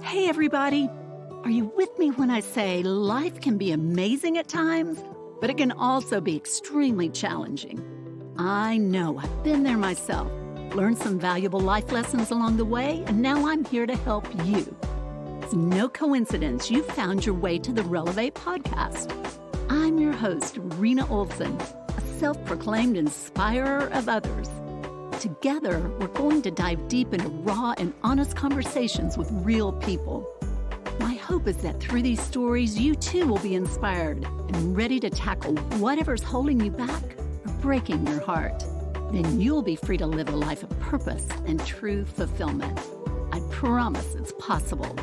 Hey, everybody. Are you with me when I say life can be amazing at times, but it can also be extremely challenging? I know I've been there myself, learned some valuable life lessons along the way, and now I'm here to help you. It's no coincidence you found your way to the Relevate Podcast. I'm your host, Rena, a self-proclaimed inspirer of others. Together, we're going to dive deep into raw and honest conversations with real people. My hope is that through these stories, you too will be inspired and ready to tackle whatever's holding you back or breaking your heart. Then you'll be free to live a life of purpose and true fulfillment. I promise it's possible.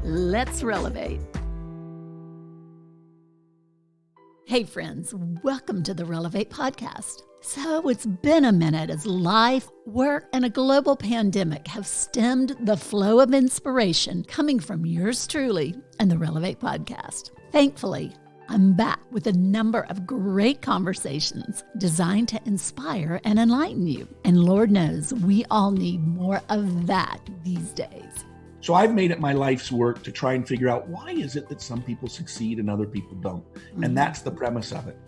Let's Relevate. Hey friends, welcome to the Relevate Podcast. So it's been a minute as life, work, and a global pandemic have stemmed the flow of inspiration coming from yours truly and the Relevate Podcast. Thankfully, I'm back with a number of great conversations designed to inspire and enlighten you. And Lord knows we all need more of that these days. So I've made it my life's work to try and figure out why is it that some people succeed and other people don't. And that's the premise of it.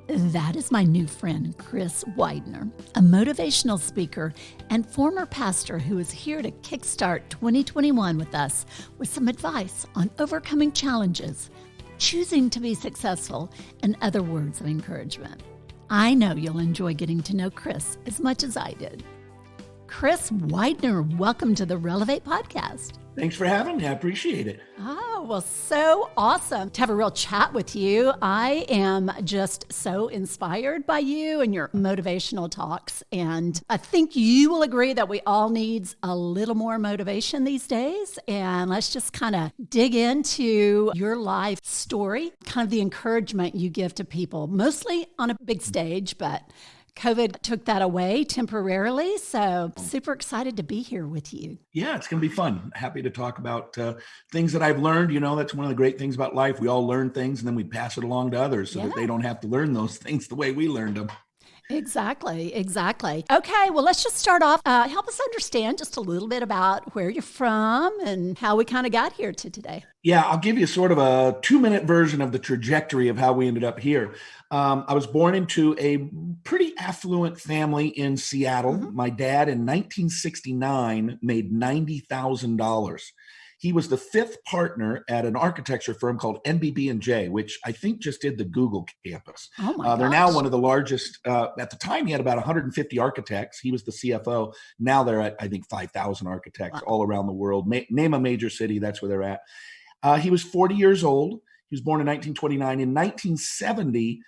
That is my new friend, Chris Widener, a motivational speaker and former pastor who is here to kickstart 2021 with us with some advice on overcoming challenges, choosing to be successful, and other words of encouragement. I know you'll enjoy getting to know Chris as much as I did. Chris Widener, welcome to the Relevate Podcast. Thanks for having me. I appreciate it. Oh, well, so awesome to have a real chat with you. I am just so inspired by you and your motivational talks. And I think you will agree that we all need a little more motivation these days. And let's just kind of dig into your life story, kind of the encouragement you give to people, mostly on a big stage, but COVID took that away temporarily, so super excited to be here with you. Yeah, it's going to be fun. Happy to talk about things that I've learned. You know, that's one of the great things about life. We all learn things and then we pass it along to others so that they don't have to learn those things the way we learned them. Exactly. Okay, well, let's just start off. Help us understand just a little bit about where you're from and how we kind of got here to today. Yeah, I'll give you sort of a 2-minute version of the trajectory of how we ended up here. I was born into a pretty affluent family in Seattle. My dad in 1969 made $90,000. He was the fifth partner at an architecture firm called NBB&J, which I think just did the Google campus. Oh my gosh. They're now one of the largest. At the time, he had about 150 architects. He was the CFO. Now they're at, I think, 5,000 architects all around the world. Name a major city, that's where they're at. He was 40 years old. He was born in 1929. In 1970,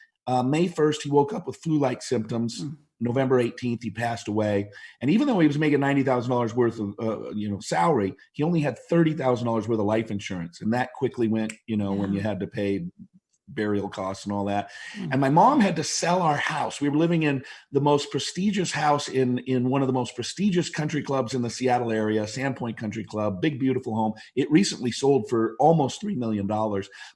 May 1st, he woke up with flu-like symptoms. November 18th, he passed away. And even though he was making $90,000 worth of salary, he only had $30,000 worth of life insurance. And that quickly went, when you had to pay burial costs and all that. And my mom had to sell our house. We were living in the most prestigious house in one of the most prestigious country clubs in the Seattle area, Sandpoint Country Club, big, beautiful home. It recently sold for almost $3 million.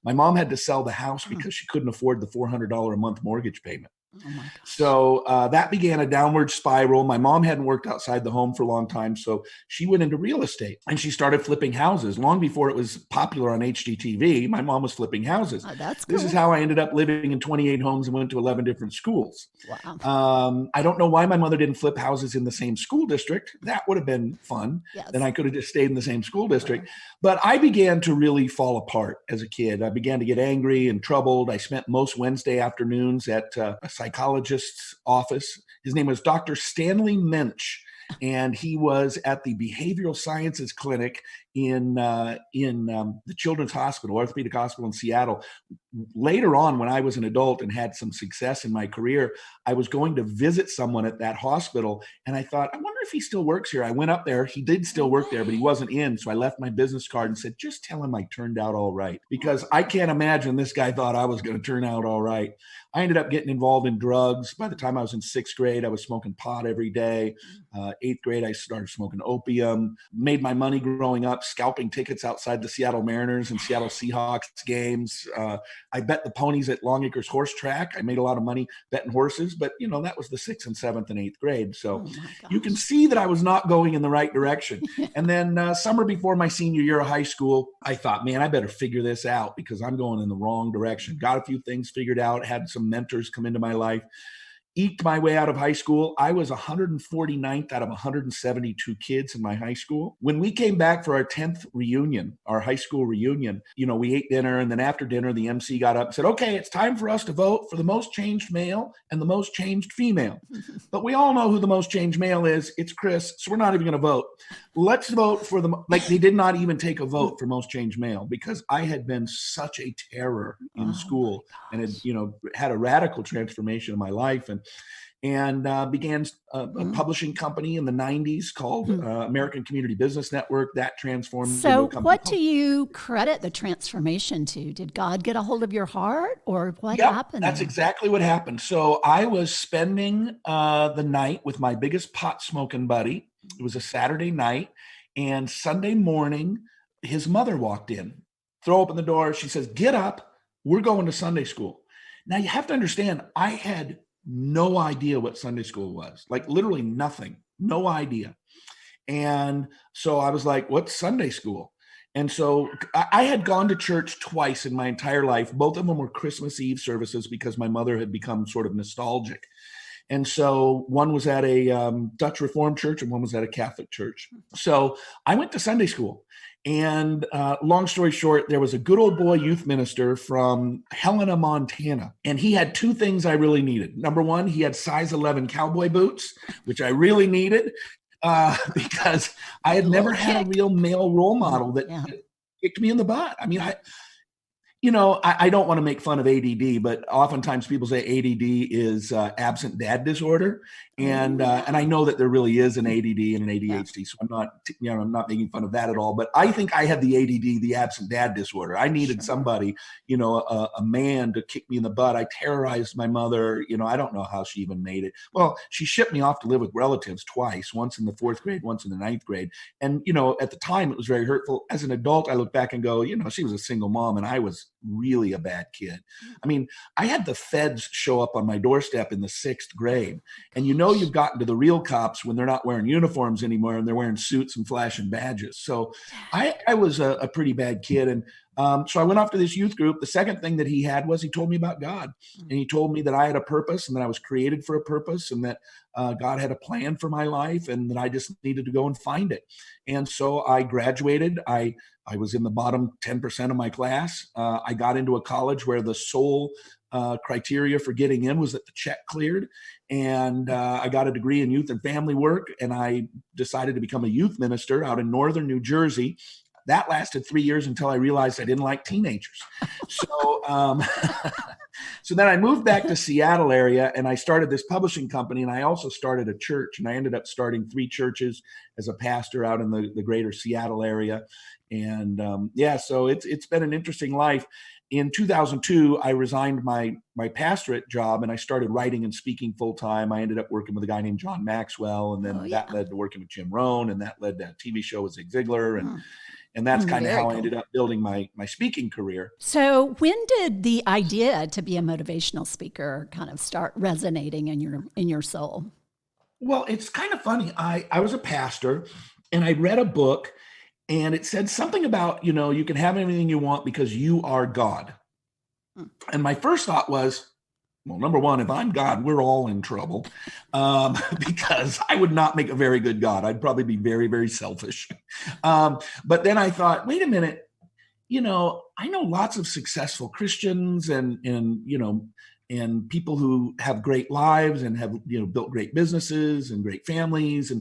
My mom had to sell the house because she couldn't afford the $400 a month mortgage payment. Oh my gosh. So that began a downward spiral. My mom hadn't worked outside the home for a long time, so she went into real estate and she started flipping houses. Long before it was popular on HGTV, my mom was flipping houses. Oh, that's cool. This is how I ended up living in 28 homes and went to 11 different schools. Wow. I don't know why my mother didn't flip houses in the same school district. That would have been fun. Yes. Then I could have just stayed in the same school district. But I began to really fall apart as a kid. I began to get angry and troubled. I spent most Wednesday afternoons at a psychologist's office. His name was Dr. Stanley Mensch, and he was at the Behavioral Sciences Clinic in the Children's Hospital, Orthopedic Hospital in Seattle. Later on, when I was an adult and had some success in my career, I was going to visit someone at that hospital, and I thought, I wonder if he still works here. I went up there. He did still work there, but he wasn't in, so I left my business card and said, just tell him I turned out all right, because I can't imagine this guy thought I was going to turn out all right. I ended up getting involved in drugs. By the time I was in 6th grade, I was smoking pot every day. 8th grade, I started smoking opium, made my money growing up, scalping tickets outside the Seattle Mariners and Seattle Seahawks games. I bet the ponies at Long Acres Horse Track. I made a lot of money betting horses, but that was the 6th and 7th and 8th grade. So you can see that I was not going in the right direction. And then summer before my senior year of high school, I thought, man, I better figure this out because I'm going in the wrong direction. Got a few things figured out, had some mentors come into my life. Eked my way out of high school. I was 149th out of 172 kids in my high school. When we came back for our 10th reunion, our high school reunion, we ate dinner, and then after dinner, the MC got up and said, okay, it's time for us to vote for the most changed male and the most changed female. But we all know who the most changed male is. It's Chris, so we're not even going to vote. Let's vote for they did not even take a vote for most changed male because I had been such a terror in school and had, had a radical transformation in my life. And began a publishing company in the 90s called American Community Business Network. That transformed into a company. What do you credit the transformation to? Did God get a hold of your heart, or what happened? That's exactly what happened. So I was spending the night with my biggest pot smoking buddy. It was a Saturday night, and Sunday morning, his mother walked in, throw open the door. She says, "Get up. We're going to Sunday school." Now you have to understand, I had no idea what Sunday school was, like literally nothing, no idea. And so I was like, what's Sunday school? And so I had gone to church twice in my entire life. Both of them were Christmas Eve services because my mother had become sort of nostalgic. And so one was at a Dutch Reformed church and one was at a Catholic church. So I went to Sunday school. And long story short, there was a good old boy youth minister from Helena, Montana. And he had two things I really needed. Number one, he had size 11 cowboy boots, which I really needed because I had never had a real male role model that kicked me in the butt. I mean, I don't want to make fun of ADD, but oftentimes people say ADD is absent dad disorder. And I know that there really is an ADD and an ADHD. So I'm not making fun of that at all. But I think I had the ADD, the absent dad disorder. I needed somebody, a man to kick me in the butt. I terrorized my mother. I don't know how she even made it. Well, she shipped me off to live with relatives twice, once in the 4th grade, once in the 9th grade. And, at the time it was very hurtful. As an adult, I look back and go, she was a single mom and I was really a bad kid. I mean, I had the feds show up on my doorstep in the 6th grade. And you've gotten to the real cops when they're not wearing uniforms anymore and they're wearing suits and flashing badges. So I was a pretty bad kid. And so I went off to this youth group. The second thing that he had was he told me about God. And he told me that I had a purpose and that I was created for a purpose and that God had a plan for my life and that I just needed to go and find it. And so I graduated. I was in the bottom 10% of my class. I got into a college where the sole criteria for getting in was that the check cleared. And I got a degree in youth and family work. And I decided to become a youth minister out in northern New Jersey. That lasted 3 years until I realized I didn't like teenagers. So, so then I moved back to Seattle area and I started this publishing company, and I also started a church, and I ended up starting 3 churches as a pastor out in the greater Seattle area. And so it's been an interesting life. In 2002, I resigned my pastorate job and I started writing and speaking full time. I ended up working with a guy named John Maxwell, and then that led to working with Jim Rohn, and that led to a TV show with Zig Ziglar. And that's kind of how I ended up building my speaking career. So when did the idea to be a motivational speaker kind of start resonating in your soul? Well, it's kind of funny. I was a pastor and I read a book and it said something about, you can have anything you want because you are God. And my first thought was, well, number one, if I'm God, we're all in trouble because I would not make a very good God. I'd probably be very, very selfish. But then I thought, wait a minute, I know lots of successful Christians and people who have great lives and have, built great businesses and great families.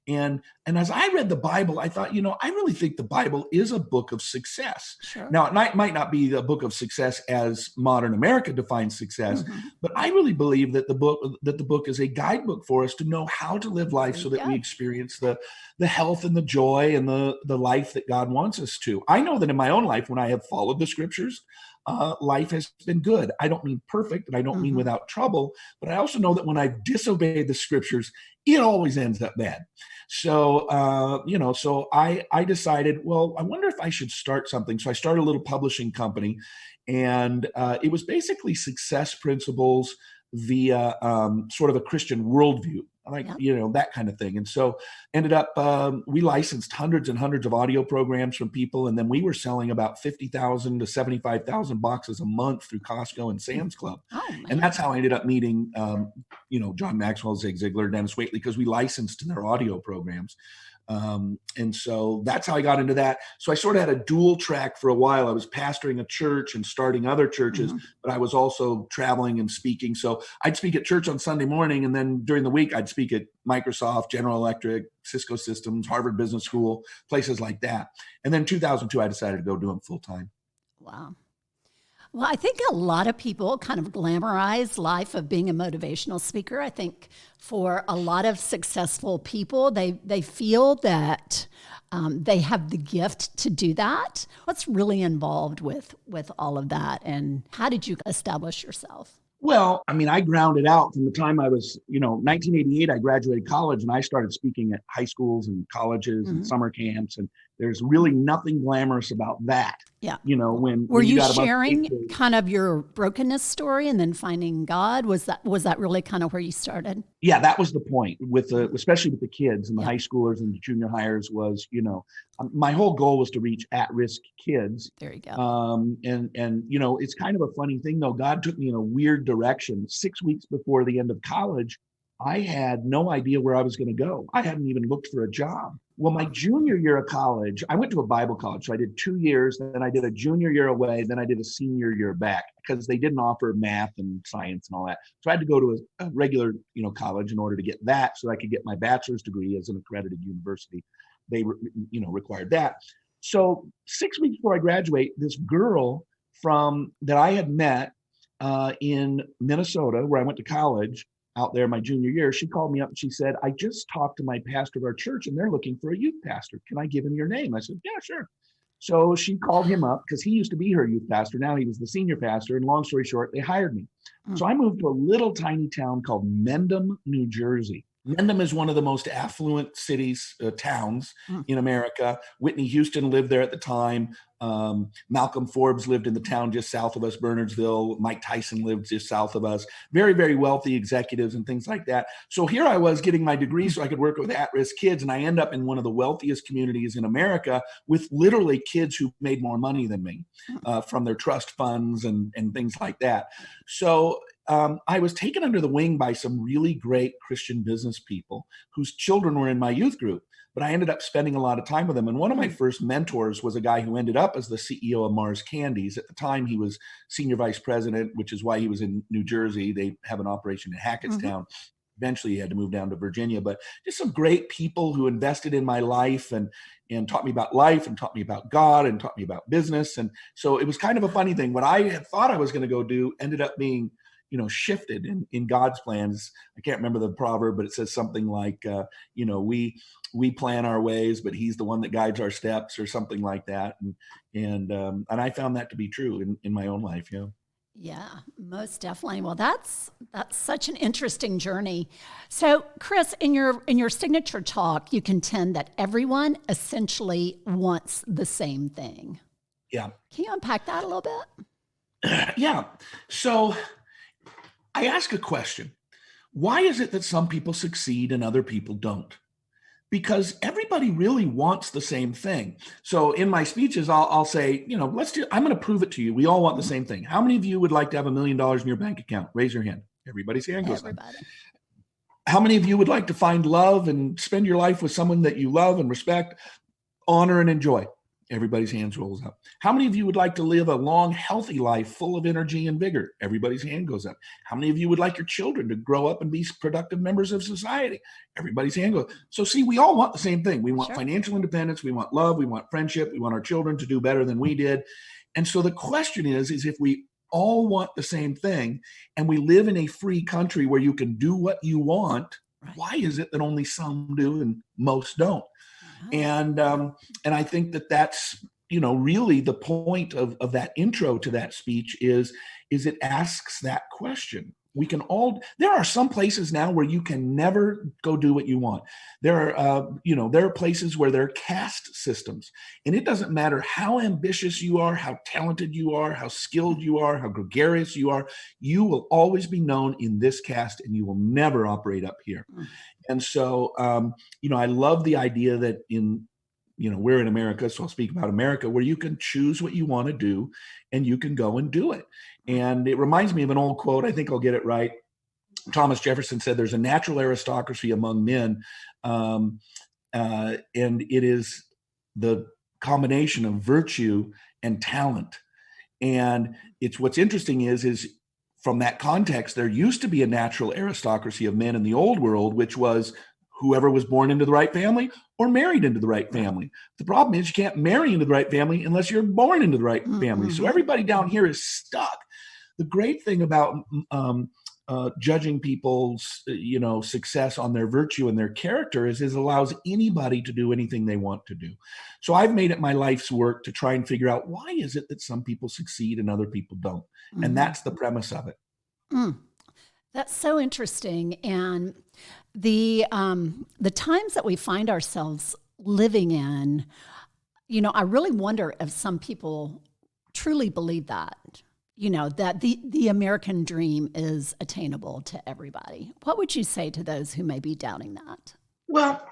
And as I read the Bible, I thought, I really think the Bible is a book of success. Sure. Now, it might not be a book of success as modern America defines success, but I really believe that the book is a guidebook for us to know how to live life so that we experience the health and the joy and the life that God wants us to. I know that in my own life, when I have followed the scriptures, life has been good. I don't mean perfect, and I don't mean without trouble, but I also know that when I've disobeyed the scriptures, it always ends up bad. So, so I decided, well, I wonder if I should start something. So I started a little publishing company, and it was basically success principles via sort of a Christian worldview, like, that kind of thing. And so ended up, we licensed hundreds and hundreds of audio programs from people. And then we were selling about 50,000 to 75,000 boxes a month through Costco and Sam's Club. Oh, man. And that's how I ended up meeting, John Maxwell, Zig Ziglar, Dennis Waitley, because we licensed their audio programs. And so that's how I got into that. So I sort of had a dual track for a while. I was pastoring a church and starting other churches, but I was also traveling and speaking. So I'd speak at church on Sunday morning, and then during the week, I'd speak at Microsoft, General Electric, Cisco Systems, Harvard Business School, places like that. And then 2002, I decided to go do them full time. Wow. Well, I think a lot of people kind of glamorize life of being a motivational speaker. I think for a lot of successful people, they feel that they have the gift to do that. What's really involved with all of that, and how did you establish yourself? Well, I mean, I grounded out from the time I was, 1988, I graduated college, and I started speaking at high schools and colleges and summer camps. And there's really nothing glamorous about that. Yeah. When were you got sharing kind of your brokenness story and then finding God? Was that really kind of where you started? Yeah, that was the point especially with the kids and the high schoolers and the junior hires was, my whole goal was to reach at-risk kids. There you go. And it's kind of a funny thing though. God took me in a weird direction. 6 weeks before the end of college, I had no idea where I was going to go. I hadn't even looked for a job. Well, my junior year of college, I went to a Bible college. So I did 2 years, then I did a junior year away, then I did a senior year back because they didn't offer math and science and all that. So I had to go to a regular, college in order to get that so I could get my bachelor's degree as an accredited university. They, required that. So 6 weeks before I graduate, this girl that I had met in Minnesota, where I went to college, out there my junior year, she called me up and she said, I just talked to my pastor of our church and they're looking for a youth pastor. Can I give him your name? I said, yeah, sure. So she called him up because he used to be her youth pastor. Now he was the senior pastor. And long story short, they hired me. So I moved to a little tiny town called Mendham, New Jersey. Mendham is one of the most affluent cities, towns in America. Whitney Houston lived there at the time. Malcolm Forbes lived in the town just south of us, Bernardsville. Mike Tyson lived just south of us. Very, very wealthy executives and things like that. So here I was getting my degree so I could work with at-risk kids. And I end up in one of the wealthiest communities in America with literally kids who made more money than me from their trust funds and things like that. So I was taken under the wing by some really great Christian business people whose children were in my youth group, but I ended up spending a lot of time with them. And one of my first mentors was a guy who ended up as the CEO of Mars Candies. At the time, he was senior vice president, which is why he was in New Jersey. They have an operation in Hackettstown. Eventually, he had to move down to Virginia, but just some great people who invested in my life and taught me about life and taught me about God and taught me about business. And so it was kind of a funny thing. What I had thought I was going to go do ended up being shifted in God's plans. I can't remember the proverb, but it says something like, we plan our ways, but he's the one that guides our steps or something like that. And I found that to be true in my own life. Yeah. Yeah, most definitely. Well, that's such an interesting journey. So, Chris, in your signature talk, you contend that everyone essentially wants the same thing. Yeah. Can you unpack that a little bit? Yeah. So I ask a question. Why is it that some people succeed and other people don't? Because everybody really wants the same thing. So in my speeches, I'll say, I'm going to prove it to you. We all want the same thing. How many of you would like to have $1 million in your bank account? Raise your hand. Everybody's hand goes up. How many of you would like to find love and spend your life with someone that you love and respect, honor, and enjoy? Everybody's hands rolls up. How many of you would like to live a long, healthy life full of energy and vigor? Everybody's hand goes up. How many of you would like your children to grow up and be productive members of society? Everybody's hand goes up. So see, we all want the same thing. We want financial independence. We want love. We want friendship. We want our children to do better than we did. And so the question is if we all want the same thing and we live in a free country where you can do what you want, why is it that only some do and most don't? And I think that's, really the point of that intro to that speech is it asks that question. there are some places now where you can never go do what you want. There are places where there are caste systems, and it doesn't matter how ambitious you are, how talented you are, how skilled you are, how gregarious you are, you will always be known in this caste and you will never operate up here. And so, I love the idea that we're in America, so I'll speak about America, where you can choose what you want to do and you can go and do it. And it reminds me of an old quote. I think I'll get it right. Thomas Jefferson said, there's a natural aristocracy among men. And it is the combination of virtue and talent. And what's interesting is from that context, there used to be a natural aristocracy of men in the old world, which was whoever was born into the right family or married into the right family. The problem is you can't marry into the right family unless you're born into the right family. So everybody down here is stuck. The great thing about judging people's success on their virtue and their character is it allows anybody to do anything they want to do. So I've made it my life's work to try and figure out, why is it that some people succeed and other people don't? And that's the premise of it. That's so interesting. And the times that we find ourselves living in, I really wonder if some people truly believe that, that the American dream is attainable to everybody. What would you say to those who may be doubting that? Well,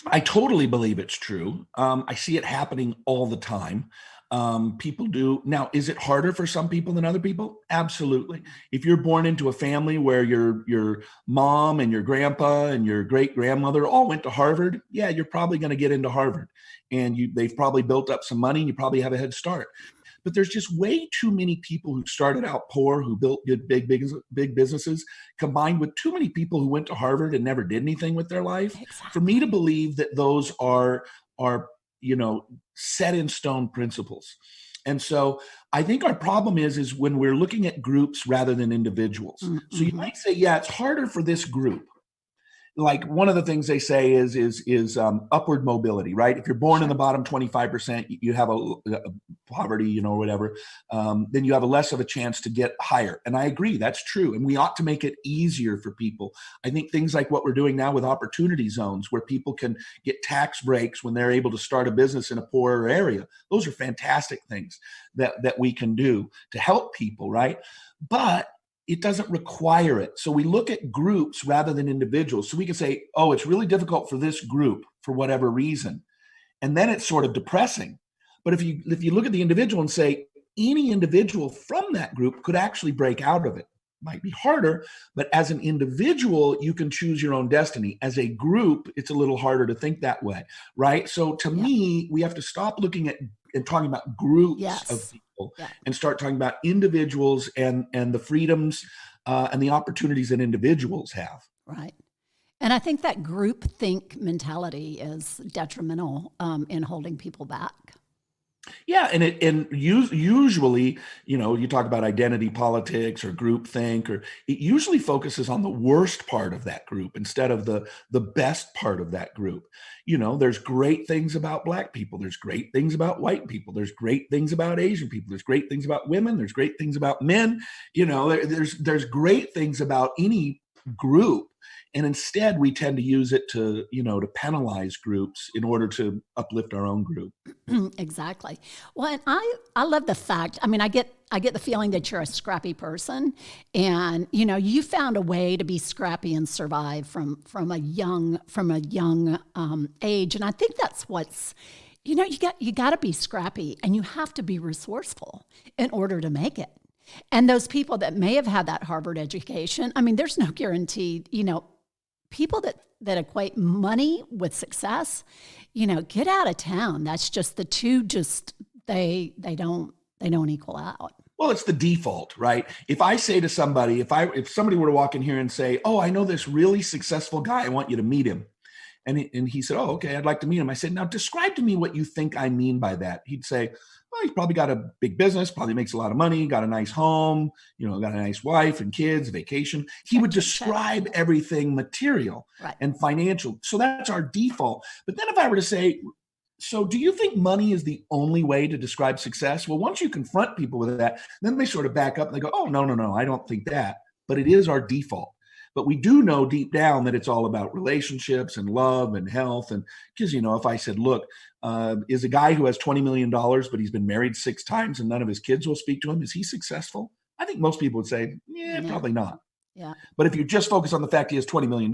I totally believe it's true. I see it happening all the time. People do. Now, is it harder for some people than other people? Absolutely. If you're born into a family where your mom and your grandpa and your great grandmother all went to Harvard, yeah, you're probably going to get into Harvard, and they've probably built up some money and you probably have a head start. But there's just way too many people who started out poor, who built good, big businesses, combined with too many people who went to Harvard and never did anything with their life. Exactly. For me to believe that those are set in stone principles. And so I think our problem is when we're looking at groups rather than individuals. So you might say, yeah, it's harder for this group. Like one of the things they say is upward mobility, right? If you're born in the bottom 25%, you have a poverty, or whatever, then you have less of a chance to get higher. And I agree, that's true. And we ought to make it easier for people. I think things like what we're doing now with opportunity zones, where people can get tax breaks when they're able to start a business in a poorer area. Those are fantastic things that we can do to help people, right? But it doesn't require it. So we look at groups rather than individuals. So we can say, oh, it's really difficult for this group for whatever reason. And then it's sort of depressing. But if you look at the individual and say, any individual from that group could actually break out of it. Might be harder, but as an individual, you can choose your own destiny. As a group, it's a little harder to think that way, right? So to me, we have to stop looking at and talking about groups of people and start talking about individuals and the freedoms and the opportunities that individuals have. Right. And I think that group think mentality is detrimental in holding people back. Yeah, and usually, you talk about identity politics or groupthink, or it usually focuses on the worst part of that group instead of the best part of that group. There's great things about Black people. There's great things about white people. There's great things about Asian people. There's great things about women. There's great things about men. There's great things about any group. And instead, we tend to use it to penalize groups in order to uplift our own group. Exactly. Well, and I love the fact. I mean, I get the feeling that you're a scrappy person, and you found a way to be scrappy and survive from a young age. And I think that's what's you got to be scrappy, and you have to be resourceful in order to make it. And those people that may have had that Harvard education, I mean, there's no guarantee, people that equate money with success, get out of town. That's just the two, they don't equal out. Well, it's the default, right? If I say to somebody, if somebody were to walk in here and say, oh, I know this really successful guy, I want you to meet him. And he said, oh, okay, I'd like to meet him. I said, now describe to me what you think I mean by that. He'd say, well, he's probably got a big business, probably makes a lot of money, got a nice home, got a nice wife and kids, vacation. He would describe everything material and financial. So that's our default. But then if I were to say, so do you think money is the only way to describe success? Well, once you confront people with that, then they sort of back up and they go, oh, no, I don't think that. but it is our default. But we do know deep down that it's all about relationships and love and health. And because, if I said, look, is a guy who has $20 million, but he's been married 6 times and none of his kids will speak to him, is he successful? I think most people would say, yeah, probably not. Yeah. But if you just focus on the fact he has $20 million,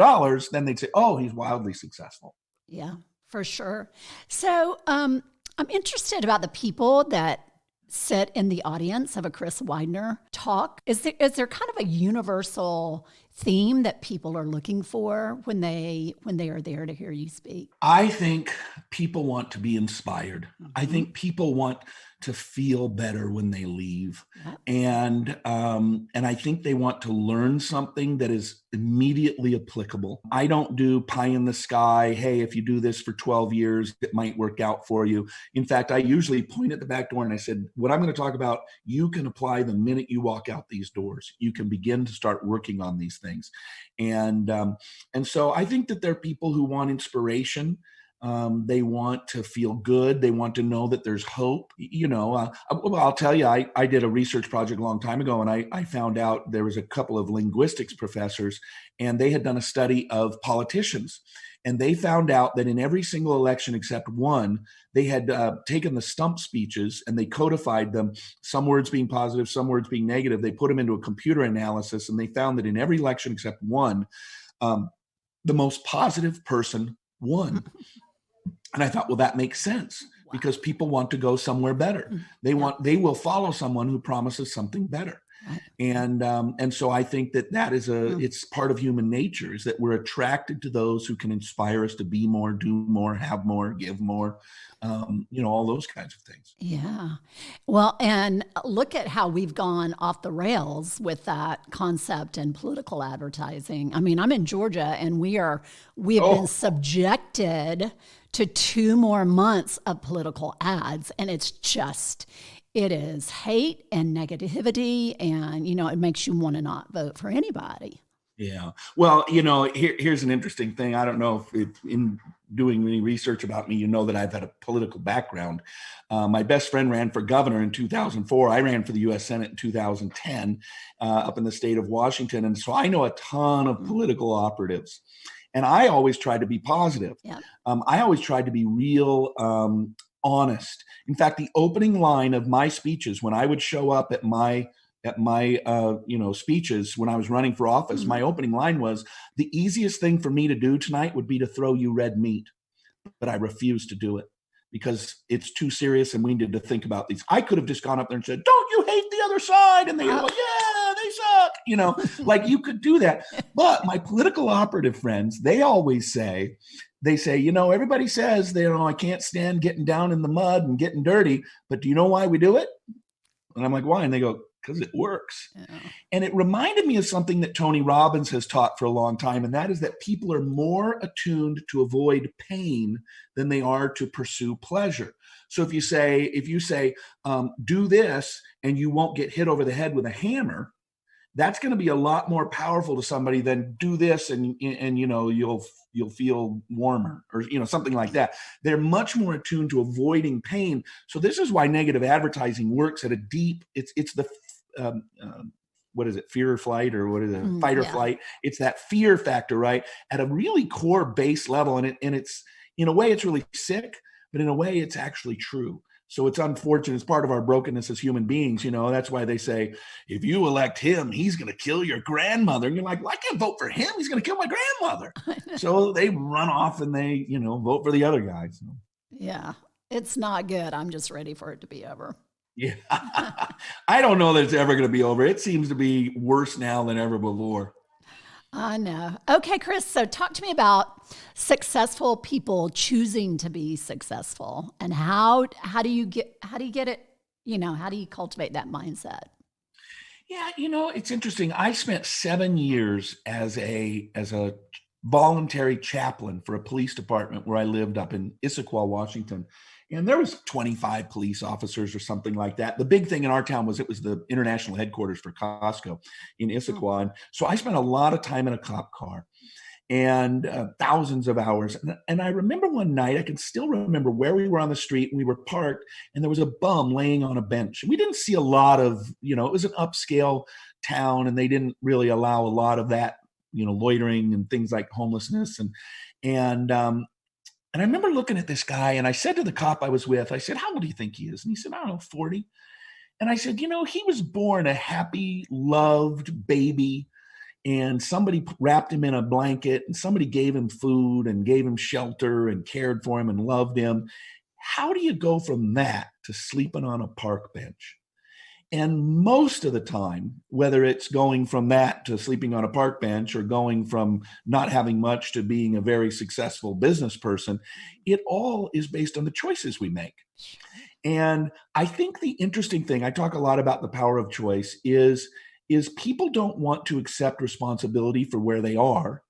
then they'd say, oh, he's wildly successful. Yeah, for sure. So I'm interested about the people that sit in the audience of a Chris Widener talk. Is there kind of a universal theme that people are looking for when they are there to hear you speak? I think people want to be inspired. Mm-hmm. I think people want to feel better when they leave. Yep. And I think they want to learn something that is immediately applicable. I don't do pie in the sky. Hey, if you do this for 12 years, it might work out for you. In fact, I usually point at the back door and I said, what I'm going to talk about, you can apply the minute you walk out these doors. You can begin to start working on these things. And so I think that there are people who want inspiration. They want to feel good. They want to know that there's hope. I'll tell you, I did a research project a long time ago, and I found out there was a couple of linguistics professors, and they had done a study of politicians. And they found out that in every single election except one, they had taken the stump speeches and they codified them, some words being positive, some words being negative. They put them into a computer analysis, and they found that in every election except one, the most positive person won. And I thought, well, that makes sense because people want to go somewhere better. They will follow someone who promises something better. And so I think that is it's part of human nature, is that we're attracted to those who can inspire us to be more, do more, have more, give more, all those kinds of things. Yeah. Well, and look at how we've gone off the rails with that concept in political advertising. I mean, I'm in Georgia and we have been subjected to 2 more months of political ads. And it is hate and negativity. And, it makes you want to not vote for anybody. Yeah. Well, here's an interesting thing. I don't know if in doing any research about me, that I've had a political background. My best friend ran for governor in 2004. I ran for the U.S. Senate in 2010 up in the state of Washington. And so I know a ton of political operatives. And I always tried to be positive. Yeah. I always tried to be real honest. In fact, the opening line of my speeches, when I would show up at my speeches when I was running for office, my opening line was, the easiest thing for me to do tonight would be to throw you red meat, but I refuse to do it because it's too serious and we need to think about these. I could have just gone up there and said, don't you hate the other side? And they were like, yeah, they suck. Like you could do that. But my political operative friends, they say, everybody says, I can't stand getting down in the mud and getting dirty, but do you know why we do it? And I'm like, why? And they go, because it works. Yeah. And it reminded me of something that Tony Robbins has taught for a long time, and that is that people are more attuned to avoid pain than they are to pursue pleasure. So if you say, do this and you won't get hit over the head with a hammer, that's going to be a lot more powerful to somebody than do this and you'll feel warmer or something like that. They're much more attuned to avoiding pain. So this is why negative advertising works at a deep. It's the what is it? Fear or flight, or what is it? Fight or flight. It's that fear factor, right? At a really core base level, and it's in a way it's really sick, but in a way it's actually true. So it's unfortunate. It's part of our brokenness as human beings. That's why they say, if you elect him, he's going to kill your grandmother. And you're like, well, I can't vote for him. He's going to kill my grandmother. So they run off and they, vote for the other guy. So. Yeah, it's not good. I'm just ready for it to be over. Yeah. I don't know that it's ever going to be over. It seems to be worse now than ever before. I know. Okay, Chris. So talk to me about successful people choosing to be successful, and how do you get it? How do you cultivate that mindset? Yeah, it's interesting. I spent 7 years as a voluntary chaplain for a police department where I lived up in Issaquah, Washington. And there was 25 police officers or something like that. The big thing in our town was it was the international headquarters for Costco in Issaquah. And so I spent a lot of time in a cop car and thousands of hours. And I remember one night, I can still remember where we were on the street and we were parked and there was a bum laying on a bench. We didn't see a lot of, it was an upscale town, and they didn't really allow a lot of that, loitering and things like homelessness. And I remember looking at this guy, and I said to the cop I was with, I said, "How old do you think he is?" And he said, "I don't know, 40. And I said, he was born a happy, loved baby, and somebody wrapped him in a blanket, and somebody gave him food and gave him shelter and cared for him and loved him. How do you go from that to sleeping on a park bench?" And most of the time, whether it's going from that to sleeping on a park bench or going from not having much to being a very successful business person, it all is based on the choices we make. And I think the interesting thing, I talk a lot about the power of choice, is people don't want to accept responsibility for where they are,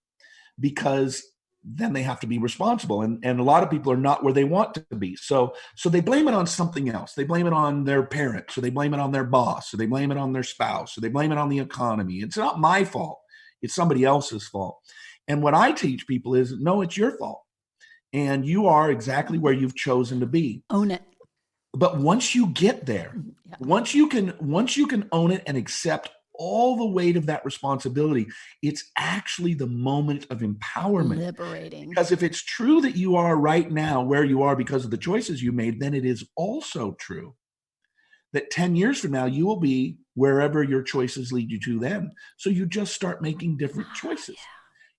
because then they have to be responsible. And a lot of people are not where they want to be. So they blame it on something else. They blame it on their parents, or they blame it on their boss, or they blame it on their spouse, or they blame it on the economy. It's not my fault. It's somebody else's fault. And what I teach people is, no, it's your fault. And you are exactly where you've chosen to be. Own it. But once you get there, once you can own it and accept all the weight of that responsibility, it's actually the moment of empowerment. Liberating. Because if it's true that you are right now where you are because of the choices you made, then it is also true that 10 years from now, you will be wherever your choices lead you to then. So you just start making different choices.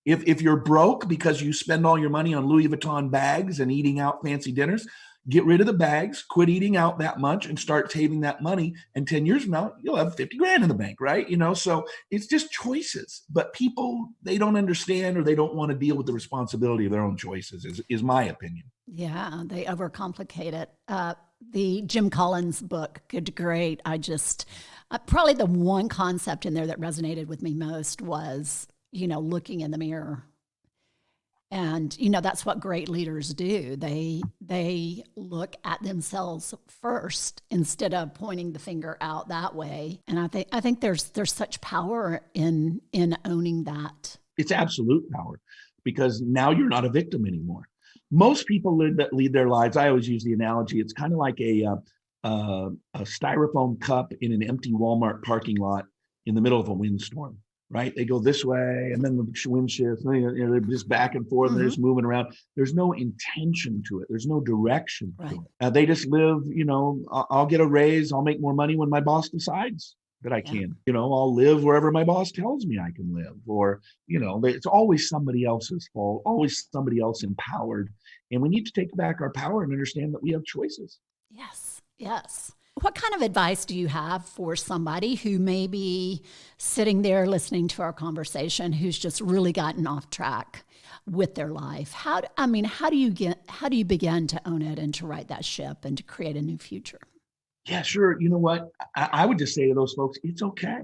Yeah. If you're broke because you spend all your money on Louis Vuitton bags and eating out fancy dinners, get rid of the bags, quit eating out that much, and start saving that money. And 10 years from now, you'll have 50 grand in the bank, right? So it's just choices. But people, they don't understand, or they don't want to deal with the responsibility of their own choices, is my opinion. Yeah, they overcomplicate it. The Jim Collins book, Good to Great, I just, probably the one concept in there that resonated with me most was, looking in the mirror. And, that's what great leaders do. They look at themselves first instead of pointing the finger out that way. And I think there's such power in owning that. It's absolute power, because now you're not a victim anymore. Most people lead their lives. I always use the analogy. It's kind of like a styrofoam cup in an empty Walmart parking lot in the middle of a windstorm. Right? They go this way, and then the wind shifts, and they're just back and forth, and they're just moving around. There's no intention to it. There's no direction to it. They just live, I'll get a raise, I'll make more money when my boss decides that I can. I'll live wherever my boss tells me I can live. Or, it's always somebody else's fault, always somebody else empowered. And we need to take back our power and understand that we have choices. Yes. What kind of advice do you have for somebody who may be sitting there listening to our conversation, who's just really gotten off track with their life? How do you begin to own it and to right that ship and to create a new future? Yeah, sure. You know what? I would just say to those folks, it's okay.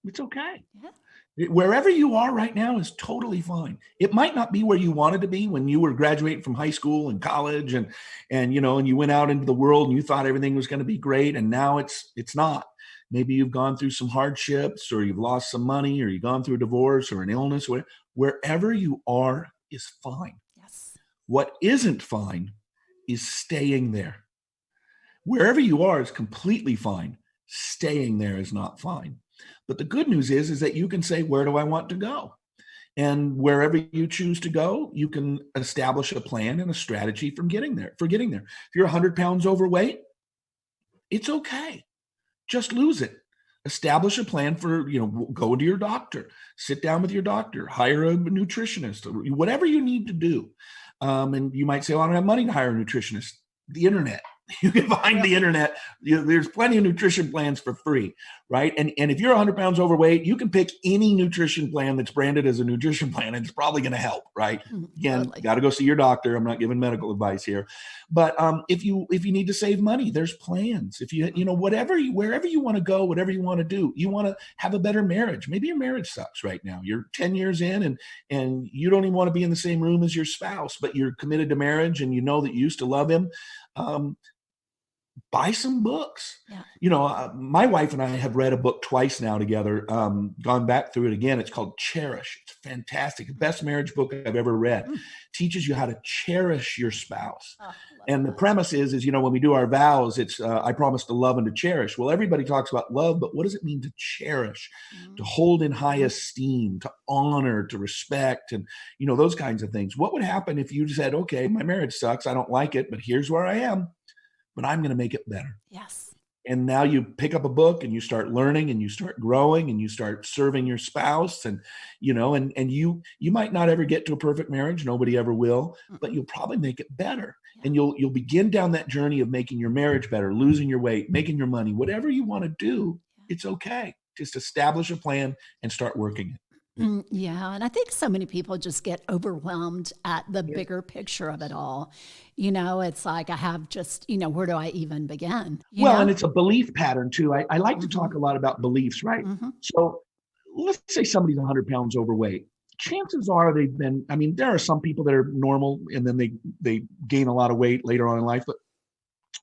It's okay. Yeah. Wherever you are right now is totally fine. It might not be where you wanted to be when you were graduating from high school and college, and you went out into the world and you thought everything was going to be great, and now it's not. Maybe you've gone through some hardships, or you've lost some money, or you've gone through a divorce or an illness. Wherever you are is fine. Yes. What isn't fine is staying there. Wherever you are is completely fine. Staying there is not fine. But the good news is that you can say, where do I want to go? And wherever you choose to go, you can establish a plan and a strategy for getting there. If you're 100 pounds overweight, it's okay. Just lose it. Establish a plan for, go to your doctor, sit down with your doctor, hire a nutritionist, whatever you need to do. And you might say, well, I don't have money to hire a nutritionist. The internet. You can find the internet. There's plenty of nutrition plans for free, right? And if you're 100 pounds overweight, you can pick any nutrition plan that's branded as a nutrition plan, and it's probably going to help, right? Again, totally. Got to go see your doctor. I'm not giving medical advice here, but if you need to save money, there's plans. If wherever you want to go, whatever you want to do, you want to have a better marriage. Maybe your marriage sucks right now. You're 10 years in, and you don't even want to be in the same room as your spouse, but you're committed to marriage, and you know that you used to love him. buy some books. Yeah. My wife and I have read a book twice now together, gone back through it again. It's called Cherish. It's fantastic. The best marriage book I've ever read. Teaches you how to cherish your spouse. Oh, and the premise is, when we do our vows, it's, I promise to love and to cherish. Well, everybody talks about love, but what does it mean to cherish, to hold in high esteem, to honor, to respect, and, those kinds of things. What would happen if you said, okay, my marriage sucks, I don't like it, but here's where I am, but I'm going to make it better. Yes. And now you pick up a book and you start learning and you start growing and you start serving your spouse, and, and you might not ever get to a perfect marriage. Nobody ever will, but you'll probably make it better. Yeah. And you'll begin down that journey of making your marriage better, losing your weight, making your money, whatever you want to do. It's okay. Just establish a plan and start working it. Yeah. And I think so many people just get overwhelmed at the bigger picture of it all. It's like, I have just, where do I even begin? And it's a belief pattern too. I like to talk a lot about beliefs, right? So let's say somebody's 100 pounds overweight. Chances are there are some people that are normal and then they gain a lot of weight later on in life, but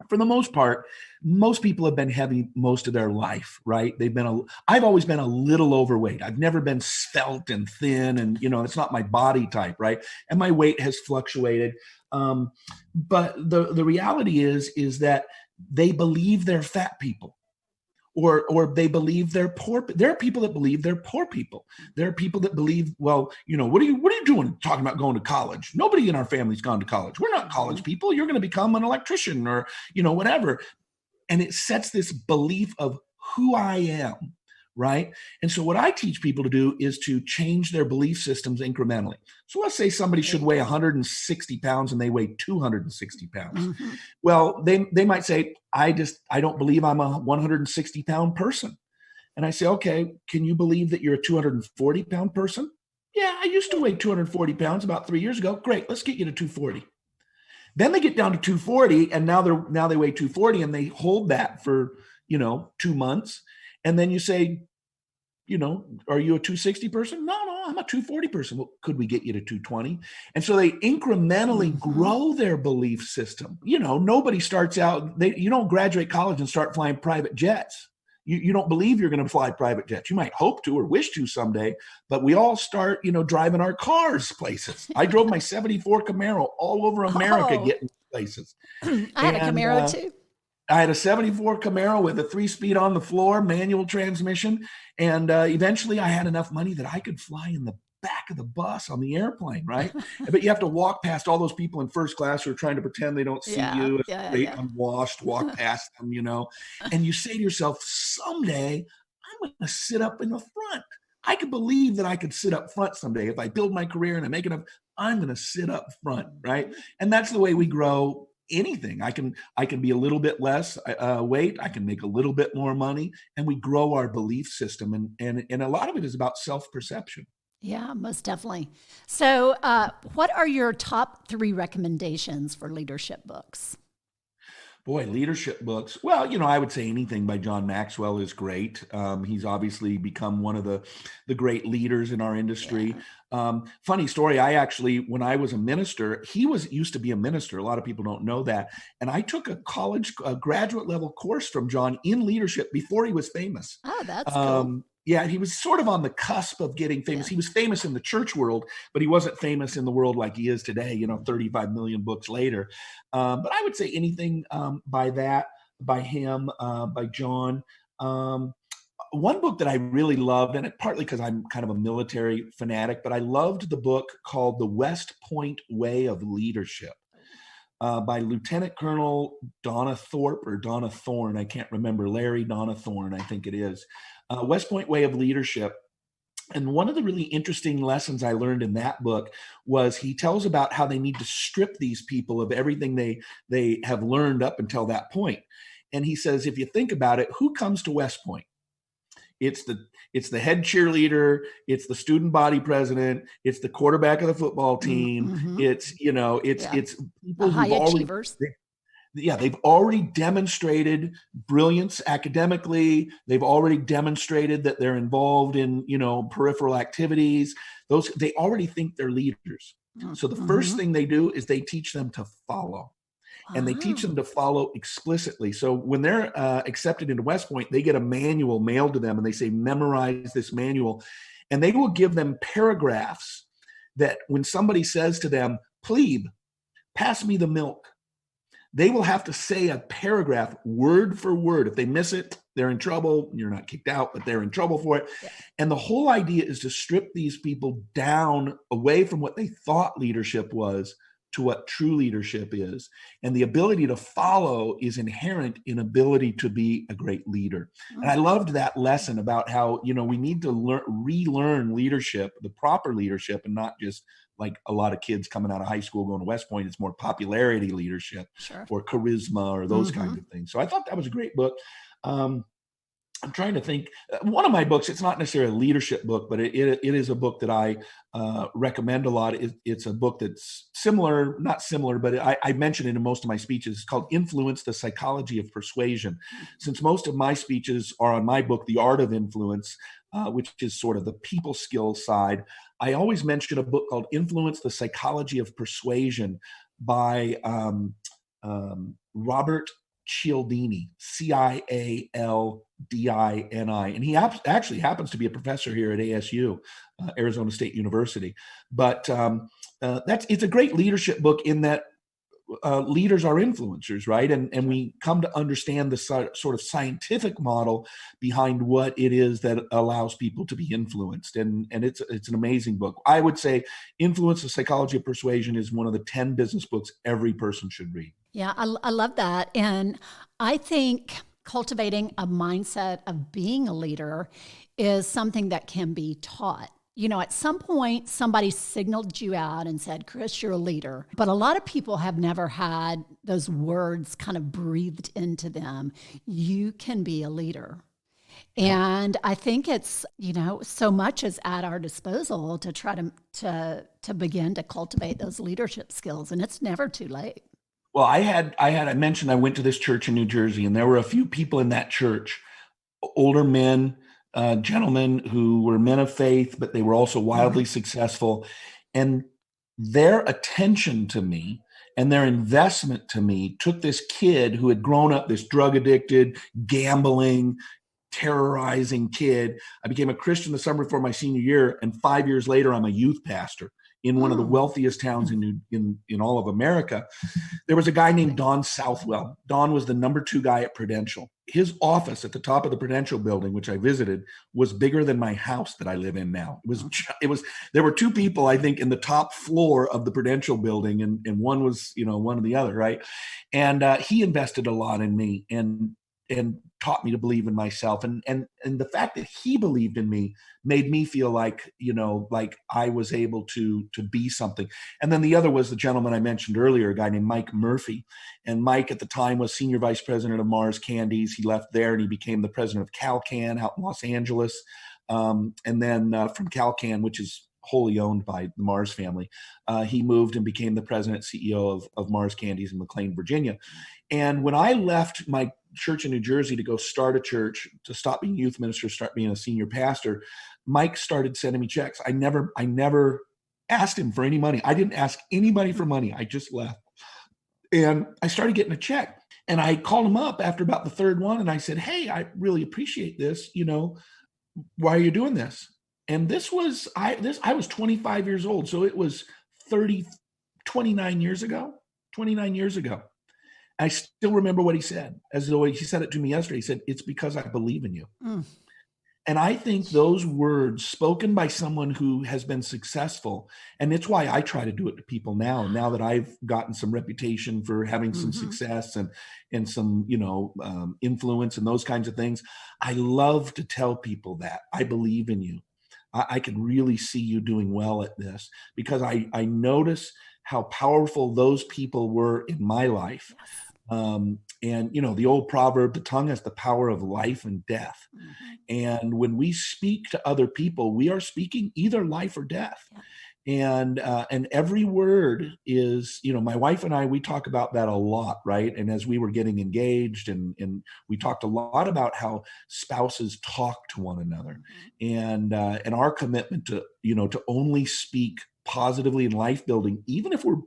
for the most part, most people have been heavy most of their life, right? I've always been a little overweight. I've never been svelte and thin, and it's not my body type, right? And my weight has fluctuated. But the reality is that they believe they're fat people. Or they believe they're poor. There are people that believe they're poor people. There are people that believe, well, what are you doing talking about going to college? Nobody in our family's gone to college. We're not college people. You're going to become an electrician or, whatever. And it sets this belief of who I am, right? And so what I teach people to do is to change their belief systems incrementally. So let's say somebody should weigh 160 pounds and they weigh 260 pounds. Well, they might say, I don't believe I'm a 160 pound person. And I say, okay, can you believe that you're a 240 pound person? Yeah, I used to weigh 240 pounds about 3 years ago. Great, let's get you to 240. Then they get down to 240 and now they weigh 240 and they hold that for, 2 months. And then you say, are you a 260 person? No, I'm a 240 person. Well, could we get you to 220? And so they incrementally grow their belief system. Nobody starts out, you don't graduate college and start flying private jets. You don't believe you're going to fly private jets. You might hope to or wish to someday, but we all start, driving our cars places. I drove my 74 Camaro all over America getting places. I had a Camaro too. I had a 74 Camaro with a 3-speed on the floor, manual transmission. And eventually I had enough money that I could fly in the back of the bus on the airplane, right? But you have to walk past all those people in first class who are trying to pretend they don't see you. Unwashed, walk past them, And you say to yourself, someday I'm going to sit up in the front. I could believe that I could sit up front someday. If I build my career and I make enough, I'm going to sit up front, right? And that's the way we grow anything. I can be a little bit less weight. I can make a little bit more money, and we grow our belief system. And a lot of it is about self-perception. Yeah, most definitely. So what are your top 3 recommendations for leadership books? Boy, leadership books. Well, I would say anything by John Maxwell is great. He's obviously become one of the great leaders in our industry. Funny story. I actually, when I was a minister, he used to be a minister. A lot of people don't know that. And I took a graduate level course from John in leadership before he was famous. Oh, that's cool. Yeah, he was sort of on the cusp of getting famous. Yeah. He was famous in the church world, but he wasn't famous in the world like he is today, 35 million books later. But I would say anything by him, by John. One book that I really loved, and partly because I'm kind of a military fanatic, but I loved the book called The West Point Way of Leadership. By Lieutenant Colonel Donna Thorne. I can't remember. Larry Donna Thorne, I think it is. West Point Way of Leadership. And one of the really interesting lessons I learned in that book was he tells about how they need to strip these people of everything they have learned up until that point. And he says, if you think about it, who comes to West Point? It's the head cheerleader, it's the student body president, it's the quarterback of the football team, it's people the high achievers. They've already demonstrated brilliance academically. They've already demonstrated that they're involved in, peripheral activities. They already think they're leaders. So the first thing they do is they teach them to follow. and they teach them Wow. to follow explicitly. So when they're accepted into West Point, they get a manual mailed to them, and they say, memorize this manual. And they will give them paragraphs that when somebody says to them, plebe, pass me the milk, they will have to say a paragraph word for word. If they miss it, they're in trouble. You're not kicked out, but they're in trouble for it. Yeah. And the whole idea is to strip these people down away from what they thought leadership was to what true leadership is. And the ability to follow is inherent in ability to be a great leader. And I loved that lesson about how, we need to relearn leadership, the proper leadership, and not just like a lot of kids coming out of high school going to West Point. It's more popularity leadership Sure. or charisma or those kinds of things. So I thought that was a great book. I'm trying to think. One of my books, it's not necessarily a leadership book, but it is a book that I recommend a lot. It's a book that's not similar, but I mention it in most of my speeches. It's called Influence, the Psychology of Persuasion. Since most of my speeches are on my book, The Art of Influence, which is sort of the people skills side, I always mention a book called Influence, the Psychology of Persuasion by Robert Cialdini, Cialdini, and he actually happens to be a professor here at ASU, Arizona State University. But it's a great leadership book in that leaders are influencers, right? And we come to understand the sort of scientific model behind what it is that allows people to be influenced. And it's an amazing book. I would say Influence, the Psychology of Persuasion is one of the 10 business books every person should read. Yeah, I love that. And I think cultivating a mindset of being a leader is something that can be taught. At some point, somebody signaled you out and said, Chris, you're a leader. But a lot of people have never had those words kind of breathed into them. You can be a leader. And I think it's, so much is at our disposal to try to begin to cultivate those leadership skills. And it's never too late. Well, I mentioned I went to this church in New Jersey, and there were a few people in that church, older men, gentlemen who were men of faith, but they were also wildly successful. And their attention to me and their investment to me took this kid who had grown up, this drug addicted, gambling, terrorizing kid. I became a Christian the summer before my senior year, and 5 years later, I'm a youth pastor in one of the wealthiest towns in all of America. There was a guy named Don Southwell. Don was the number 2 guy at Prudential. His office at the top of the Prudential building, which I visited, was bigger than my house that I live in now. There were 2 people, I think, in the top floor of the Prudential building, and one was, one or the other, right? And he invested a lot in me and taught me to believe in myself. And the fact that he believed in me made me feel like, like I was able to be something. And then the other was the gentleman I mentioned earlier, a guy named Mike Murphy. And Mike at the time was senior vice president of Mars Candies. He left there and he became the president of CalCan out in Los Angeles. And then from CalCan, which is wholly owned by the Mars family, he moved and became the president CEO of Mars Candies in McLean, Virginia. And when I left my church in New Jersey to go start a church, to stop being youth minister, start being a senior pastor, Mike started sending me checks. I never asked him for any money. I didn't ask anybody for money. I just left. And I started getting a check. And I called him up after about the third one. And I said, hey, I really appreciate this. Why are you doing this? And I was 25 years old. So it was 29 years ago. I still remember what he said, as though he said it to me yesterday. He said, it's because I believe in you. And I think those words spoken by someone who has been successful, and it's why I try to do it to people now that I've gotten some reputation for having some success and some, influence and those kinds of things. I love to tell people that I believe in you. I can really see you doing well at this, because I notice how powerful those people were in my life. And, the old proverb, the tongue has the power of life and death. And when we speak to other people, we are speaking either life or death. And every word is, my wife and I, we talk about that a lot, right? And as we were getting engaged, and we talked a lot about how spouses talk to one another, and our commitment to, to only speak positively and life building, even if we're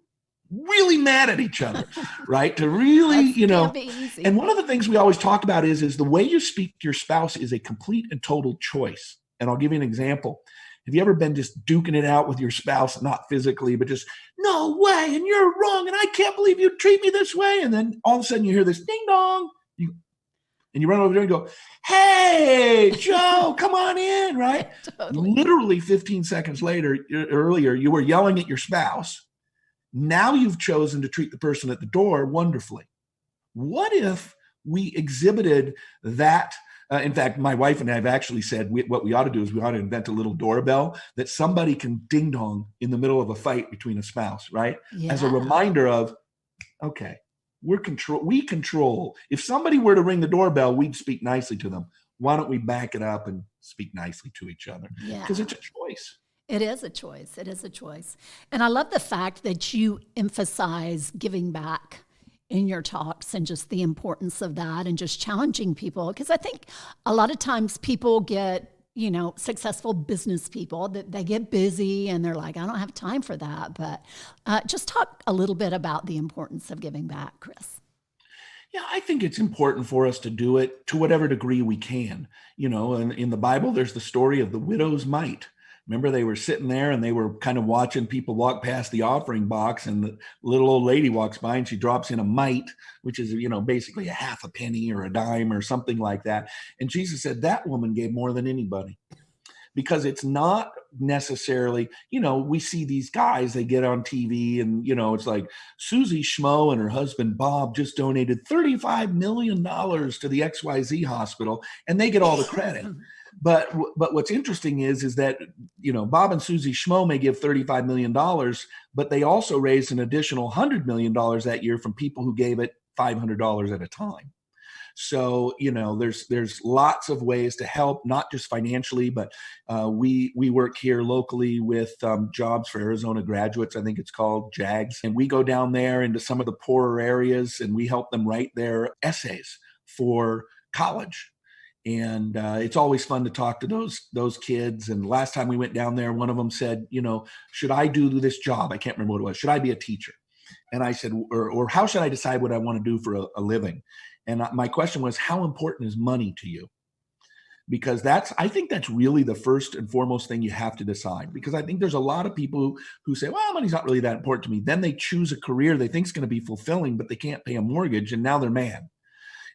really mad at each other, right? To really, Can't be easy. and one of the things we always talk about is the way you speak to your spouse is a complete and total choice. And I'll give you an example. Have you ever been just duking it out with your spouse, not physically, but just, no way, and you're wrong, and I can't believe you treat me this way. And then all of a sudden you hear this ding dong, and you run over there and go, hey, Joe, come on in, right? Totally. Literally 15 seconds earlier, you were yelling at your spouse. Now you've chosen to treat the person at the door wonderfully. What if we exhibited that? In fact, my wife and I have actually said what we ought to do is we ought to invent a little doorbell that somebody can ding dong in the middle of a fight between a spouse, right? Yeah. As a reminder of, okay, we control. If somebody were to ring the doorbell, we'd speak nicely to them. Why don't we back it up and speak nicely to each other? Because it's a choice. It is a choice. It is a choice. And I love the fact that you emphasize giving back in your talks and just the importance of that and just challenging people. Because I think a lot of times people get, successful business people that they get busy and they're like, I don't have time for that. But just talk a little bit about the importance of giving back, Chris. Yeah, I think it's important for us to do it to whatever degree we can. And in the Bible, there's the story of the widow's mite. Remember, they were sitting there and they were kind of watching people walk past the offering box, and the little old lady walks by and she drops in a mite, which is, basically a half a penny or a dime or something like that. And Jesus said that woman gave more than anybody, because it's not necessarily, we see these guys, they get on TV and, it's like Susie Schmo and her husband, Bob, just donated $35 million to the XYZ hospital, and they get all the credit. But what's interesting is that, Bob and Susie Schmo may give $35 million, but they also raised an additional $100 million that year from people who gave it $500 at a time. So, there's lots of ways to help, not just financially, but we work here locally with Jobs for Arizona Graduates, I think it's called JAGS. And we go down there into some of the poorer areas and we help them write their essays for college. And it's always fun to talk to those kids. And last time we went down there, one of them said, should I do this job? I can't remember what it was. Should I be a teacher? And I said, or how should I decide what I want to do for a living? And my question was, how important is money to you? Because I think that's really the first and foremost thing you have to decide. Because I think there's a lot of people who say, well, money's not really that important to me. Then they choose a career they think is going to be fulfilling, but they can't pay a mortgage. And now they're mad.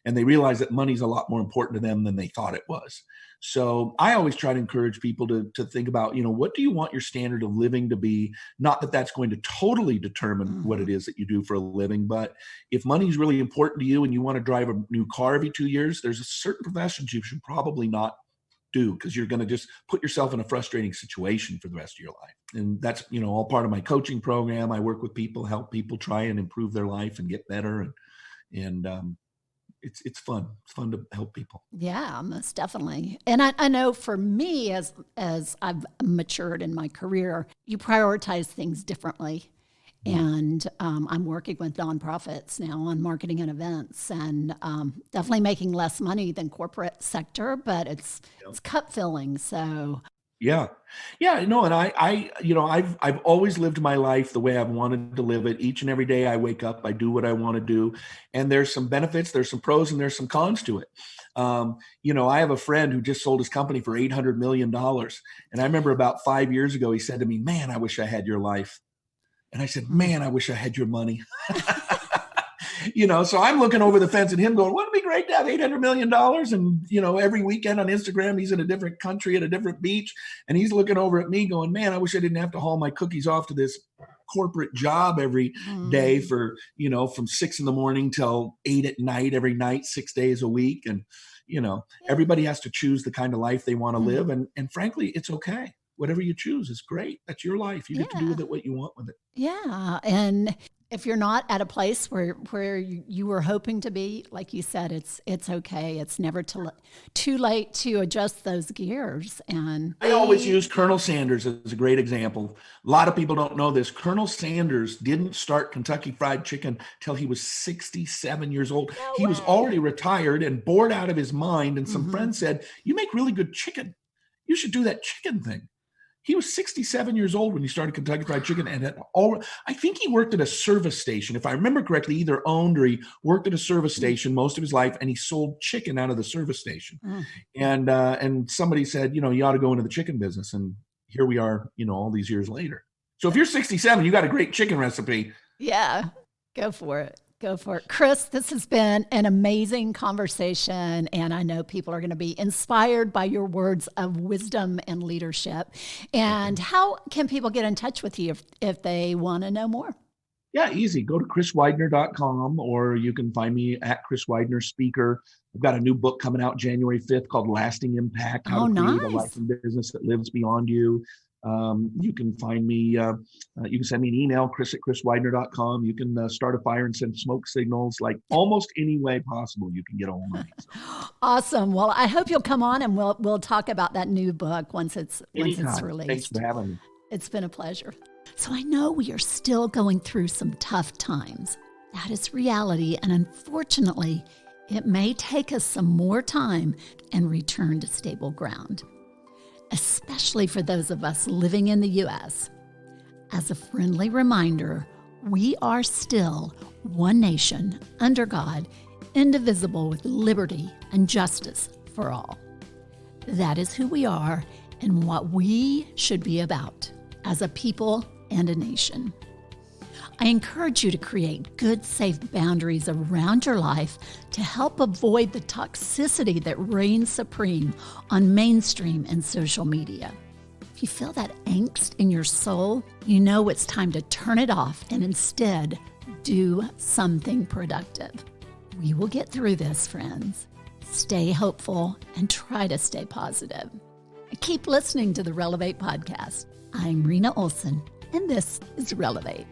And they realize that money's a lot more important to them than they thought it was. So I always try to encourage people to think about, what do you want your standard of living to be? Not that that's going to totally determine what it is that you do for a living, but if money is really important to you and you want to drive a new car every 2 years, there's a certain professions you should probably not do, because you're going to just put yourself in a frustrating situation for the rest of your life. And that's, all part of my coaching program. I work with people, help people try and improve their life and get better. And it's fun. It's fun to help people. Yeah, most definitely. And I know for me, as I've matured in my career, you prioritize things differently. And I'm working with nonprofits now on marketing and events, and definitely making less money than corporate sector, but it's cup filling. So Yeah. And I've always lived my life the way I've wanted to live it. Each and every day I wake up, I do what I want to do. And there's some benefits, there's some pros, and there's some cons to it. I have a friend who just sold his company for $800 million. And I remember about 5 years ago, he said to me, man, I wish I had your life. And I said, man, I wish I had your money. So I'm looking over the fence at him going, wouldn't it be great to have $800 million? And, every weekend on Instagram, he's in a different country at a different beach. And he's looking over at me going, man, I wish I didn't have to haul my cookies off to this corporate job every day for, from 6 a.m. till 8 p.m. every night, 6 days a week. And, everybody has to choose the kind of life they want to live. And frankly, it's okay. Whatever you choose is great. That's your life. You get to do with it what you want with it. Yeah. And if you're not at a place where you were hoping to be, like you said, it's okay. It's never too late to adjust those gears. And I always use Colonel Sanders as a great example. A lot of people don't know this. Colonel Sanders didn't start Kentucky Fried Chicken till he was 67 years old. He was already retired and bored out of his mind. And some friends said, you make really good chicken. You should do that chicken thing. He was 67 years old when he started Kentucky Fried Chicken, and I think he worked at a service station, if I remember correctly, either owned or he worked at a service station most of his life, and he sold chicken out of the service station. And somebody said, you ought to go into the chicken business, and here we are, all these years later. So if you're 67, you got a great chicken recipe. Yeah, go for it. Go for it. Chris, this has been an amazing conversation, and I know people are going to be inspired by your words of wisdom and leadership. And how can people get in touch with you if they want to know more? Yeah, easy. Go to chriswidener.com, or you can find me at Chris Widener Speaker. I've got a new book coming out January 5th called Lasting Impact, How to Create a Life and Business That Lives Beyond You. You can find me, you can send me an email, chris@chriswidener.com. You can start a fire and send smoke signals, like almost any way possible you can get a hold of me. So. Awesome. Well, I hope you'll come on and we'll talk about that new book once it's released. Thanks for having me. It's been a pleasure. So I know we are still going through some tough times. That is reality. And unfortunately, it may take us some more time and return to stable ground, especially for those of us living in the U.S. As a friendly reminder, we are still one nation under God, indivisible, with liberty and justice for all. That is who we are and what we should be about as a people and a nation. I encourage you to create good, safe boundaries around your life to help avoid the toxicity that reigns supreme on mainstream and social media. If you feel that angst in your soul, you know it's time to turn it off and instead do something productive. We will get through this, friends. Stay hopeful and try to stay positive. And keep listening to the Relevate Podcast. I'm Rena Olson, and this is Relevate.